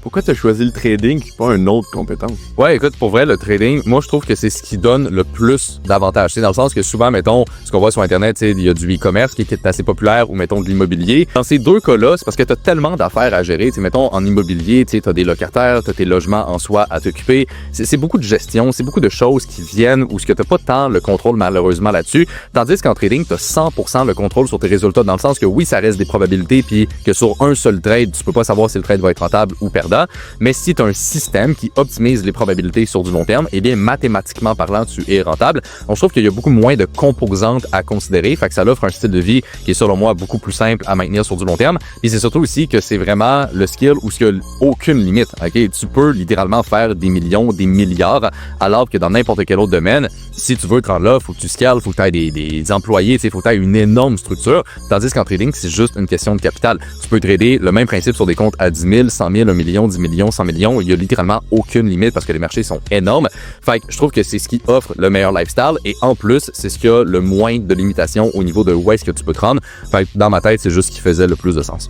Pourquoi tu as choisi le trading et pas une autre compétence? Ouais, écoute, pour vrai, le trading, moi, je trouve que c'est ce qui donne le plus d'avantages. Dans le sens que souvent, mettons, ce qu'on voit sur Internet, il y a du e-commerce qui est assez populaire ou, mettons, de l'immobilier. Dans ces deux cas-là, c'est parce que tu as tellement d'affaires à gérer. Mettons, en immobilier, tu as des locataires, tu as tes logements en soi à t'occuper. C'est beaucoup de gestion, c'est beaucoup de choses qui viennent ou ce que tu n'as pas tant le contrôle, malheureusement, là-dessus. Tandis qu'en trading, tu as 100% le contrôle sur tes résultats. Dans le sens que oui, ça reste des probabilités, puis que sur un seul trade, tu peux pas savoir si le trade va être rentable ou perdant. Mais si tu as un système qui optimise les probabilités sur du long terme, eh bien, mathématiquement parlant, tu es rentable. Donc, je trouve qu'il y a beaucoup moins de composantes à considérer. Fait que ça offre un style de vie qui est, selon moi, beaucoup plus simple à maintenir sur du long terme. Et c'est surtout aussi que c'est vraiment le skill où il n'y a aucune limite. Okay? Tu peux littéralement faire des millions, des milliards, alors que dans n'importe quel autre domaine, si tu veux te rendre là, il faut que tu scales, il faut que tu aies des employés, il faut que tu aies une énorme structure. Tandis qu'en trading, c'est juste une question de capital. Tu peux trader le même principe sur des comptes à 10 000, 100 000, 1 million, 10 millions, 100 millions. Il y a littéralement aucune limite parce que les marchés sont énormes. Fait que je trouve que c'est ce qui offre le meilleur lifestyle et en plus, c'est ce qui a le moins de limitations au niveau de où est-ce que tu peux te rendre. Fait que dans ma tête, c'est juste ce qui faisait le plus de sens.